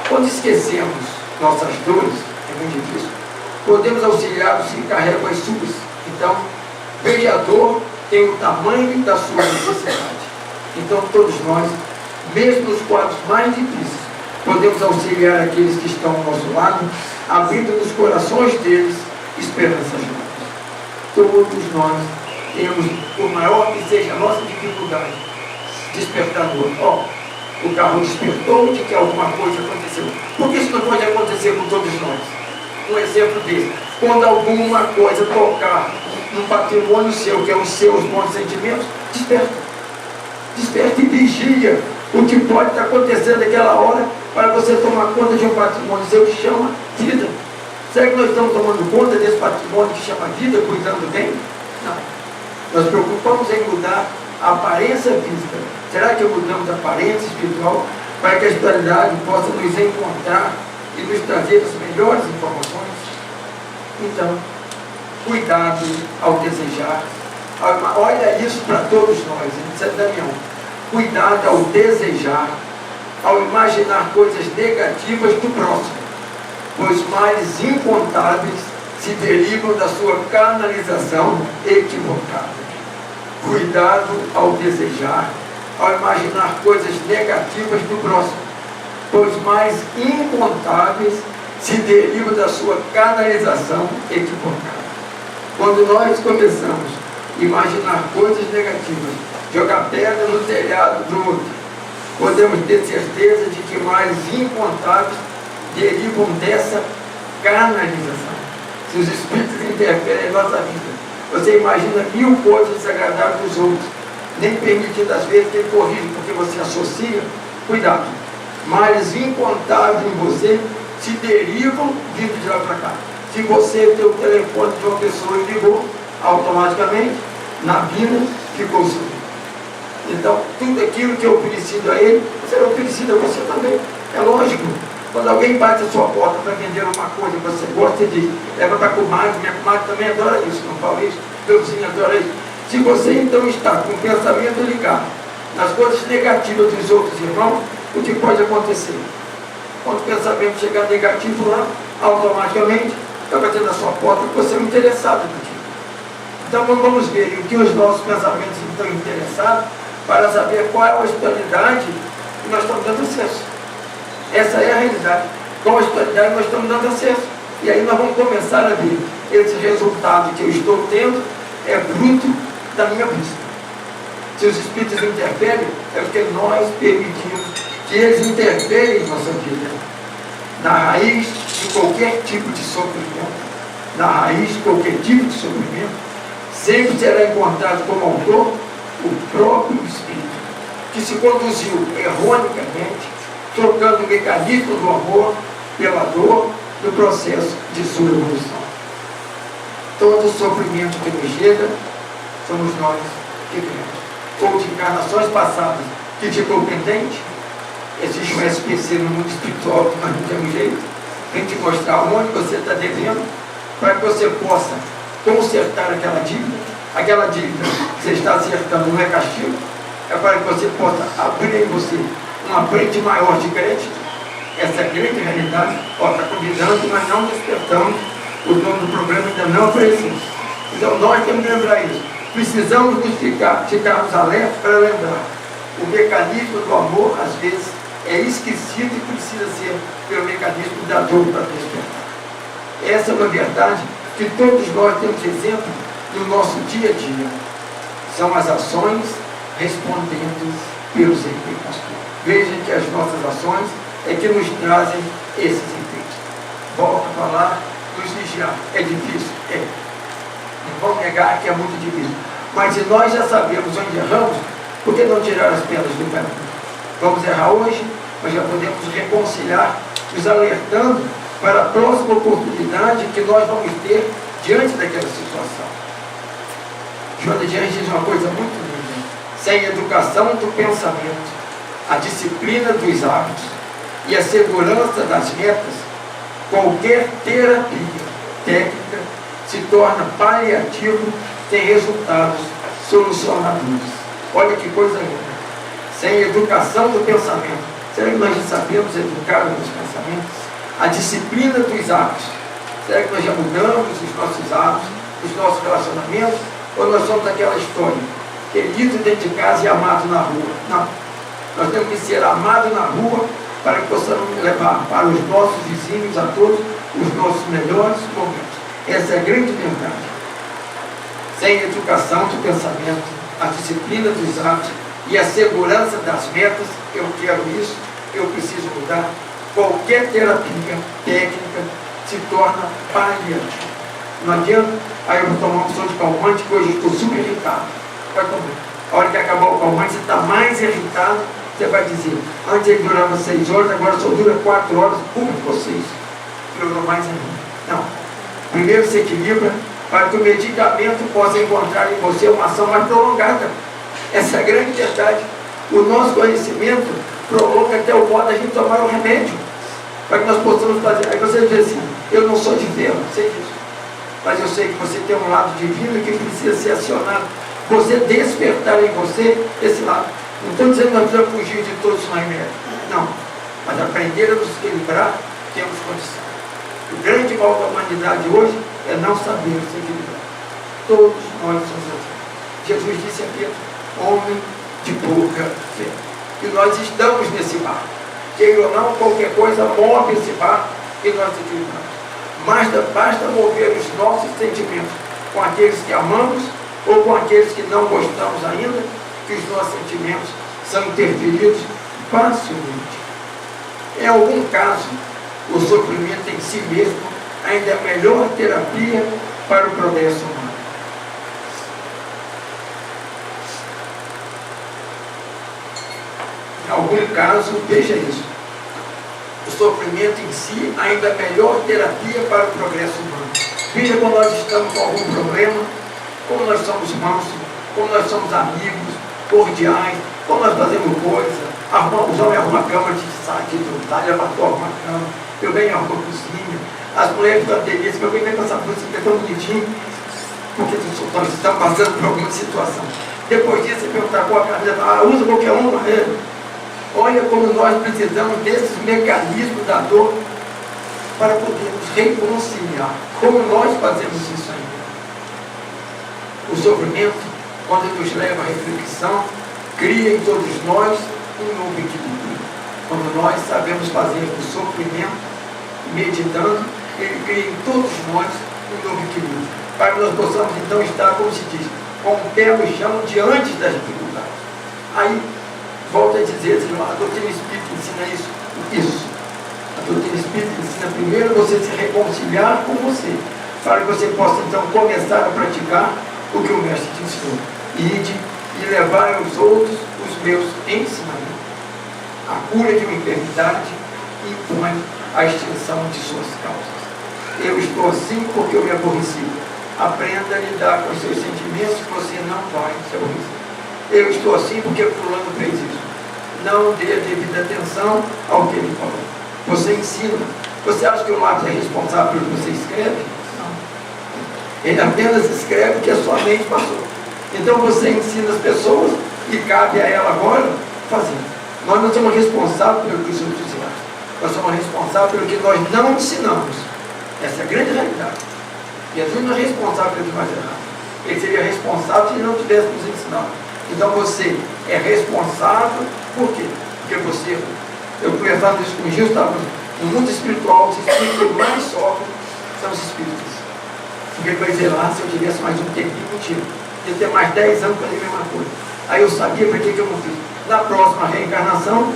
Quando esquecemos nossas dores, é muito difícil, podemos auxiliar os que carregam as suas. Então, veja a dor, tem o tamanho da sua necessidade. Então, todos nós, mesmo nos quadros mais difíceis, podemos auxiliar aqueles que estão ao nosso lado, abrindo nos corações deles esperanças novas. Todos nós temos, por maior que seja a nossa dificuldade, despertador. O carro despertou de que alguma coisa aconteceu. Por que isso não pode acontecer com todos nós? Um exemplo desse, quando alguma coisa tocar num patrimônio seu, que é os seus bons sentimentos, desperta. Desperta e vigia o que pode estar acontecendo naquela hora para você tomar conta de um patrimônio seu que chama vida. Será que nós estamos tomando conta desse patrimônio que chama vida, cuidando bem? Não. Nós preocupamos em mudar a aparência física. Será que mudamos a aparência espiritual para que a espiritualidade possa nos encontrar e nos trazer as melhores informações? Então, cuidado ao desejar. Olha isso para todos nós, isso é Damião. Cuidado ao desejar, ao imaginar coisas negativas do próximo, pois males incontáveis se derivam da sua canalização equivocada. Cuidado ao desejar, ao imaginar coisas negativas do próximo, pois mais incontáveis se derivam da sua canalização equivocada. Quando nós começamos imaginar coisas negativas, jogar pedra no telhado do outro. Podemos ter certeza de que males incontáveis derivam dessa canalização. Se os espíritos interferem em nossa vida, você imagina 1000 coisas desagradáveis dos outros, nem permitindo às vezes que ele corrija, porque você associa. Cuidado, males incontáveis em você se derivam vindo de lá para cá. Se você tem o telefone de uma pessoa e ligou, automaticamente, na vida ficou subindo. Então, tudo aquilo que é oferecido a ele, será oferecido a você também. É lógico. Quando alguém bate a sua porta para vender uma coisa que você gosta, você diz, leva para a comadre, minha comadre também adora isso, não fala isso, meu vizinho adora isso. Se você então está com o pensamento ligado nas coisas negativas dos outros irmãos, o que pode acontecer? Quando o pensamento chegar negativo lá, automaticamente, vai bater na sua porta e você é interessado naquilo. Então vamos ver em que os nossos pensamentos estão interessados para saber qual é a hospitalidade que nós estamos dando acesso. Essa é a realidade. Qual a hospitalidade nós estamos dando acesso. E aí nós vamos começar a ver esse resultado que eu estou tendo é fruto da minha busca. Se os espíritos interferem, é porque nós permitimos que eles interferem em nossa vida. Na raiz de qualquer tipo de sofrimento, na raiz de qualquer tipo de sofrimento, sempre será encontrado como autor o próprio espírito, que se conduziu erroneamente, trocando o mecanismo do amor pela dor no processo de sua evolução. Todo sofrimento que nos chega, somos nós que criamos. Ou de encarnações passadas que ficou pendente, existe um SPC no mundo espiritual que nós não temos jeito, tem que mostrar onde você está devendo, para que você possa consertar aquela dívida que você está acertando não é castigo, é para que você possa abrir em você uma frente maior de crédito. Essa é a grande realidade. Está convidando, mas não despertamos. O dono do problema ainda não apareceu. Então nós temos que lembrar isso. Precisamos nos ficarmos alertas para lembrar. O mecanismo do amor, às vezes, é esquecido e precisa ser pelo mecanismo da dor para despertar. Essa é uma verdade que todos nós temos exemplo no nosso dia a dia. São as ações respondendo pelos efeitos. Vejam que as nossas ações é que nos trazem esses efeitos. Volto a falar, nos vigiar. É difícil? É. Não vamos negar que é muito difícil. Mas se nós já sabemos onde erramos, por que não tirar as pedras do caminho? Vamos errar hoje, mas já podemos reconciliar, nos alertando para a próxima oportunidade que nós vamos ter diante daquela situação. Joana de Anjos diz uma coisa muito linda. Sem educação do pensamento, a disciplina dos hábitos e a segurança das metas, qualquer terapia técnica se torna paliativo sem resultados solucionadores. Olha que coisa linda. Sem educação do pensamento, será que nós já sabemos educar os pensamentos? A disciplina dos hábitos, será que nós já mudamos os nossos hábitos, os nossos relacionamentos? Ou nós somos aquela história, querido dentro de casa e amado na rua? Não. Nós temos que ser amados na rua para que possamos levar para os nossos vizinhos, a todos, os nossos melhores momentos. Essa é a grande verdade. Sem educação do pensamento, a disciplina dos hábitos e a segurança das metas, eu quero isso, eu preciso mudar, qualquer terapia técnica se torna paliativa. Não adianta, aí eu vou tomar uma opção de calmante, que hoje eu estou super irritado. Pode tomar. A hora que acabar o calmante, você está mais irritado, você vai dizer, antes ele durava 6 horas, agora só dura 4 horas, como vocês? Durou mais ainda. Não. Primeiro se equilibra, para que o medicamento possa encontrar em você uma ação mais prolongada. Essa é a grande verdade. O nosso conhecimento prolonga até o modo da gente tomar o remédio, para que nós possamos fazer. Aí você diz assim, eu não sou de ferro, sei disso, mas eu sei que você tem um lado divino que precisa ser acionado. Você despertar em você esse lado. Não estou dizendo que nós precisamos fugir de todos os remédios. Não. Mas aprender a nos equilibrar, temos condição. O grande mal da humanidade hoje é não saber se equilibrar. Todos nós somos assim. Jesus disse a Pedro, homem de pouca fé. E nós estamos nesse barco. Queira ou não, qualquer coisa move esse barco e nós equilibramos. Mas basta mover os nossos sentimentos com aqueles que amamos ou com aqueles que não gostamos ainda, que os nossos sentimentos são interferidos facilmente. Em algum caso, o sofrimento em si mesmo ainda é a melhor terapia para o progresso humano. Em algum caso, veja isso, o sofrimento em si ainda é a melhor terapia para o progresso humano. Veja quando nós estamos com algum problema, como nós somos mansos, como nós somos amigos, cordiais, como nós fazemos coisa, os homens arrumam a cama de saque, de talha, arruma a cama, eu venho arrumar a cozinha, as mulheres ficam delícias, eu venho com essa música que é tão bonitinho, porque nós estamos passando por alguma situação. Depois disso, você perguntar qual a camisa, usa qualquer uma. Olha como nós precisamos desses mecanismos da dor para podermos reconciliar. Como nós fazemos isso ainda? O sofrimento, quando nos leva à reflexão, cria em todos nós um novo equilíbrio. Quando nós sabemos fazer o sofrimento, meditando, ele cria em todos nós um novo equilíbrio. Para que nós possamos então estar, como se diz, com o pé no chão diante das dificuldades. Aí, volto a dizer, a doutrina espírita ensina isso. A doutrina espírita ensina primeiro você se reconciliar com você, para que você possa então começar a praticar o que o mestre te ensinou. E levar aos outros os meus ensinamentos. A cura de uma enfermidade impõe a extinção de suas causas. Eu estou assim porque eu me aborreci. Aprenda a lidar com os seus sentimentos que você não vai se aborrecer. Eu estou assim porque fulano fez isso. Não dê a devida atenção ao que ele falou. Você ensina. Você acha que o lápis é responsável pelo que você escreve? Não. Ele apenas escreve o que a sua mente passou. Então você ensina as pessoas e cabe a ela agora fazer. Nós não somos responsáveis pelo que os outros ensinaram. Nós somos responsáveis pelo que nós não ensinamos. Essa é a grande realidade. Jesus não é responsável pelo que nós erramos. Ele seria responsável se não tivesse nos ensinado. Então você é responsável, por quê? Porque você errou. Eu conversava isso com o Gil, no mundo espiritual, os espíritos que mais sofrem são os espíritos. Porque ele vai dizer lá, se eu tivesse mais um tempinho, mentira. Eu ter mais 10 anos para fazer a mesma coisa. Aí eu sabia para que eu não fiz. Na próxima reencarnação,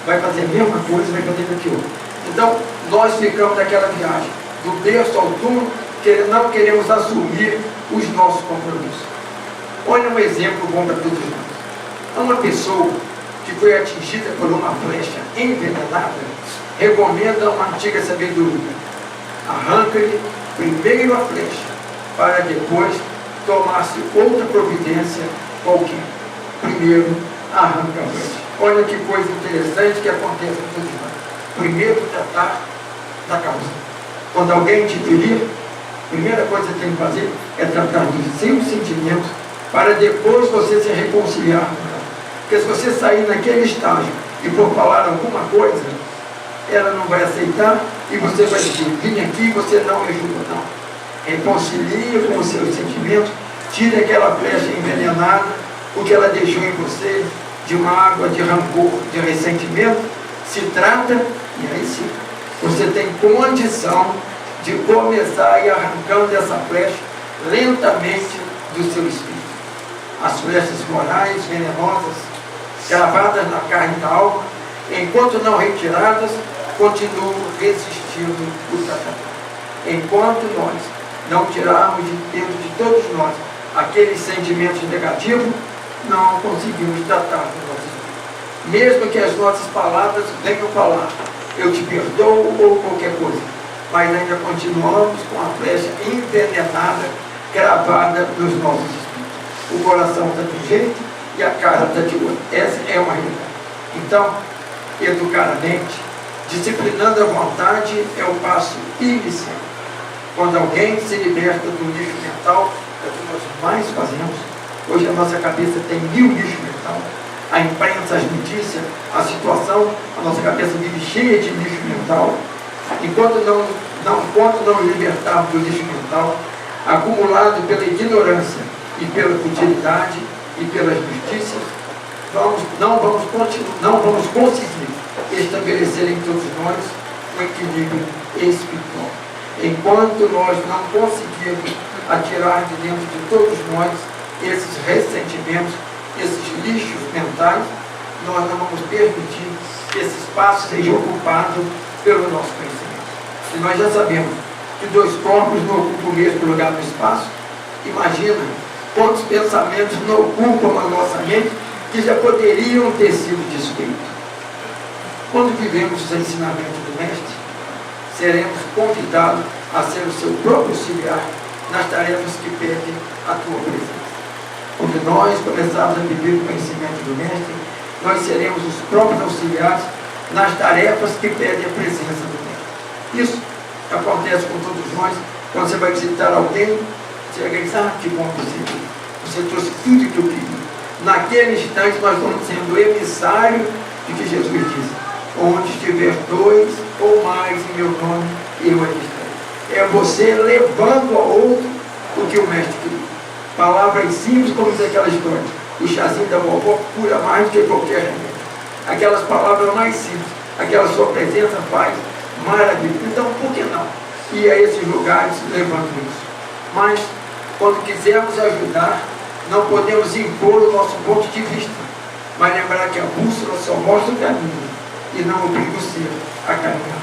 vai fazer a mesma coisa, vai fazer aquilo. Então, nós ficamos naquela viagem, do berço ao túmulo, não queremos assumir os nossos compromissos. Olha um exemplo bom para todos nós. Uma pessoa que foi atingida por uma flecha envenenada, recomenda uma antiga sabedoria. Arranca-lhe primeiro a flecha, para depois tomar-se outra providência qualquer. Primeiro, arranca a flecha. Olha que coisa interessante que acontece com todos nós. Primeiro, tratar da causa. Quando alguém te ferir, a primeira coisa que você tem que fazer é tratar dos seus sentimentos, para depois você se reconciliar com ela. Porque se você sair naquele estágio e for falar alguma coisa, ela não vai aceitar e você vai dizer, vim aqui e você não me ajuda, não. Reconcilie com os seus sentimentos, tire aquela flecha envenenada, o que ela deixou em você, de mágoa, de rancor, de ressentimento, se trata, e aí sim, você tem condição de começar a ir arrancando essa flecha lentamente do seu espírito. As flechas morais, venenosas, gravadas na carne da alma, enquanto não retiradas, continuam resistindo o tratamento. Enquanto nós não tirarmos de dentro de todos nós aqueles sentimentos negativos, não conseguimos tratar do nosso espírito. Mesmo que as nossas palavras venham falar, eu te perdoo ou qualquer coisa, mas ainda continuamos com a flecha envenenada, gravada nos nossos espíritos. O coração está de um jeito e a cara está de outro. Essa é uma realidade. Então, educar a mente, disciplinando a vontade, é o passo inicial. Quando alguém se liberta do lixo mental, é o que nós mais fazemos. Hoje a nossa cabeça tem 1000 lixo mental. A imprensa, as notícias, a situação, a nossa cabeça vive cheia de lixo mental. Enquanto não libertarmos do lixo mental, acumulado pela ignorância e pela futilidade e pelas justiças, não vamos conseguir estabelecer em todos nós um equilíbrio espiritual. Enquanto nós não conseguirmos a tirar de dentro de todos nós esses ressentimentos, esses lixos mentais. Nós não vamos permitir que esse espaço seja ocupado pelo nosso conhecimento. E nós já sabemos que dois corpos não ocupam o mesmo lugar no espaço. Imagina quantos pensamentos não ocupam a nossa mente que já poderiam ter sido desfeitos. Quando vivemos os ensinamentos do Mestre, seremos convidados a ser o seu próprio auxiliar nas tarefas que pedem a tua presença. Quando nós começarmos a viver o conhecimento do Mestre, nós seremos os próprios auxiliares nas tarefas que pedem a presença do Mestre. Isso acontece com todos nós. Quando você vai visitar alguém, você vai dizer, que bom que você trouxe tudo que eu queria. Naquele instante nós estamos sendo emissário de que Jesus disse: onde estiver dois ou mais em meu nome, eu aqui estarei. É você levando ao outro o que o Mestre queria. Palavras simples, como diz aquela história: o chazinho da vovó cura mais do que qualquer remédio. Aquelas palavras mais simples, aquela sua presença faz maravilha. Então, por que não ir a esses lugares levando isso? Mas, quando quisermos ajudar, não podemos impor o nosso ponto de vista, mas lembrar que a bússola só mostra o caminho e não obriga o ser a caminhar.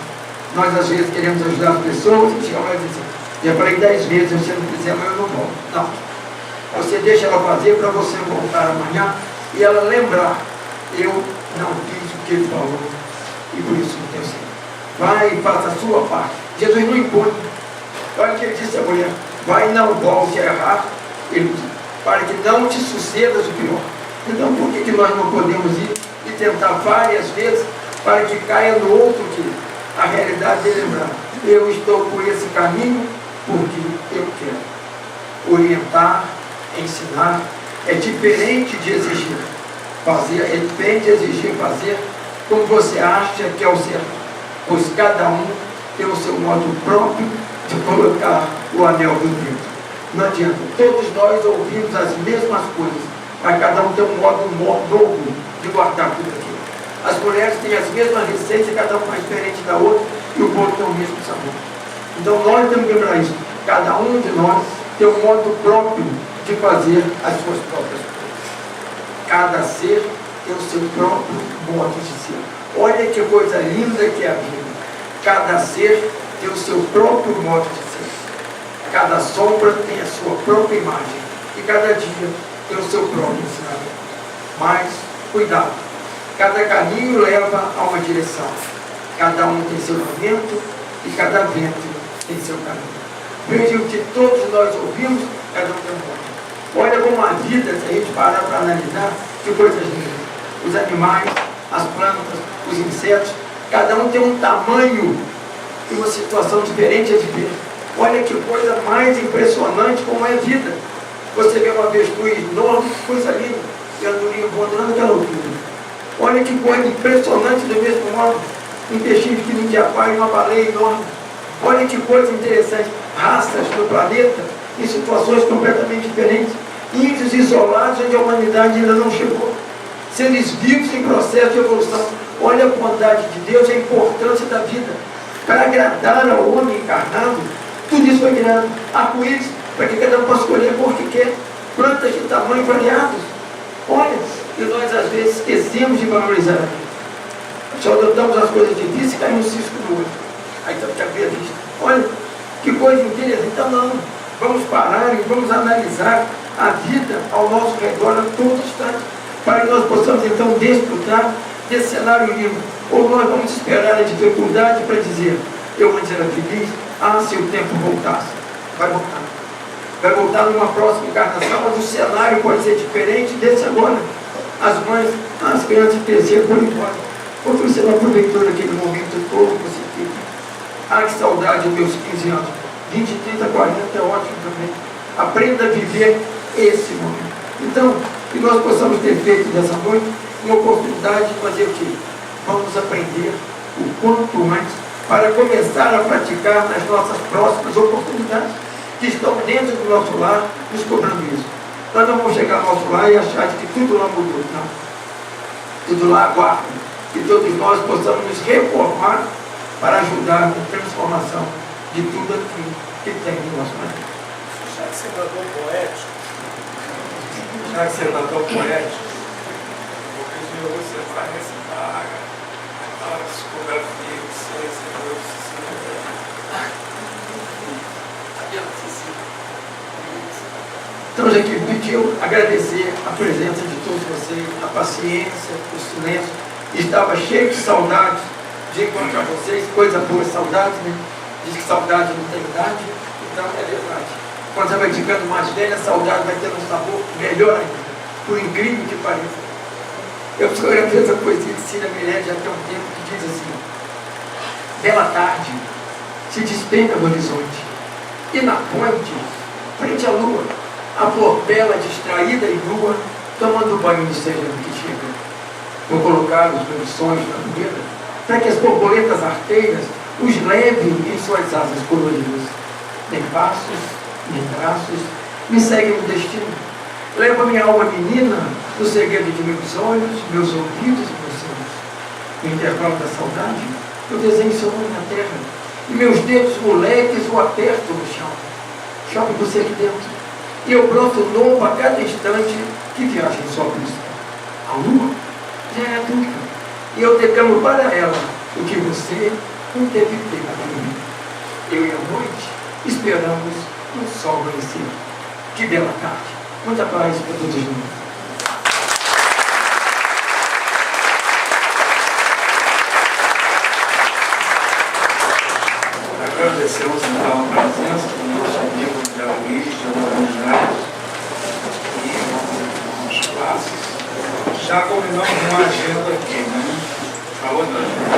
Nós, às vezes, queremos ajudar as pessoas e chegamos lá e dizemos: já falei 10 vezes, você não quiser, mas eu não volto. Não. Você deixa ela fazer para você voltar amanhã e ela lembrar: eu não fiz o que ele falou e por isso não deu certo. Vai e faça a sua parte. Jesus não impõe. Olha o que ele disse à mulher: vai e não volte a errar, ele disse, para que não te sucedas o pior. Então por que nós não podemos ir e tentar várias vezes para que caia no outro que a realidade de lembrar: eu estou por esse caminho porque eu quero orientar, ensinar. É diferente de exigir fazer, é diferente de exigir fazer como você acha que é o certo, pois cada um tem o seu modo próprio de colocar o anel do dedo. Não adianta, todos nós ouvimos as mesmas coisas, mas cada um tem um modo novo de guardar tudo aquilo. As mulheres têm as mesmas receitas, cada uma é diferente da outra, e o bolo tem o mesmo sabor. Então nós temos que lembrar isso. Cada um de nós tem um modo próprio de fazer as suas próprias coisas. Cada ser tem o seu próprio modo de ser. Olha que coisa linda que é a vida. Cada ser tem o seu próprio modo de ser. Cada sombra tem a sua própria imagem. E cada dia tem o seu próprio ensinamento. Mas, cuidado. Cada caminho leva a uma direção. Cada um tem seu momento e cada vento tem seu caminho. Veja o que todos nós ouvimos, cada um tem um modo. Olha como a vida, se a gente parar para analisar, que coisas lindas. Os animais, as plantas, os insetos, cada um tem um tamanho e uma situação diferente a viver. Olha que coisa mais impressionante como é a vida. Você vê uma avestruz enorme, que coisa linda, e a andorinha voando naquela altura. Olha que coisa impressionante do mesmo modo, um peixinho pequenininho de aquário e uma baleia enorme. Olha que coisa interessante, raças do planeta em situações completamente diferentes, índios isolados onde a humanidade ainda não chegou, seres vivos em processo de evolução. Olha a bondade de Deus e a importância da vida para agradar ao homem encarnado. Tudo isso foi criado. Arco-íris, para que cada um possa escolher a cor que quer, plantas de tamanho variados. Olha, e nós às vezes esquecemos de valorizar a vida. Só adotamos as coisas difíceis e caímos no cisco do olho. Aí estamos que abrir a vista. Olha, que coisa interessante. Então não, vamos parar e vamos analisar a vida ao nosso redor a todo instante, para que nós possamos então desfrutar desse cenário lindo. Ou nós vamos esperar a dificuldade para dizer: eu antes era feliz, se o tempo voltasse. Vai voltar. Vai voltar numa próxima encarnação, mas o cenário pode ser diferente desse agora. As mães, as crianças cresceram por embora. Porque você não aproveitou naquele momento todo que você teve. Que saudade dos meus 15 anos. 20, 30, 40 é ótimo também. Aprenda a viver esse momento. Então, que nós possamos ter feito dessa noite uma oportunidade de fazer o quê? Vamos aprender o quanto antes para começar a praticar nas nossas próximas oportunidades que estão dentro do nosso lar, nos cobrando isso. Nós não vamos chegar ao nosso lar e achar que tudo lá mudou. Não. Tudo lá aguarda. Que todos nós possamos nos reformar para ajudar na transformação de tudo aquilo que tem no nosso planeta. que você mandou poético, já que você mandou poético, vou pedir a você para recitar a psicografia que você recebeu de Cecília. Então, já que pediu agradecer a presença de todos vocês, a paciência, o silêncio. Estava cheio de saudades de encontrar vocês, coisa boa, saudades, né? Diz que saudade não tem idade, então é verdade. Quando você vai ficando mais velha, a saudade vai ter um sabor melhor ainda, por incrível que pareça. Eu psicografei essa poesia de Cecília Meirelles já tem um tempo que diz assim: bela tarde, se despenca no horizonte, e na ponte, frente à lua, a flor bela, distraída e nua, tomando banho de sereno que chega. Vou colocar os meus sonhos na fogueira, para que as borboletas arteiras os levem em suas asas coloridas. Nem passos, nem traços, me seguem no destino. Leva minha alma menina no segredo de meus olhos, meus ouvidos e meus sonhos. No intervalo da saudade, eu desenho seu nome na terra, e meus dedos moleques o apertam no chão. Chove você aqui dentro, e eu broto novo a cada instante que viaja em sua busca. A lua já é adulta, e eu declamo para ela o que você não teve tempo para mim. Eu e a noite esperamos o sol amanhecer. Que bela tarde. Muita paz para todos nós. Agradecemos então a presença do nosso amigo de Luiz, de oportunidade e espaços. Já combinamos uma agenda aqui, né? Falou, não.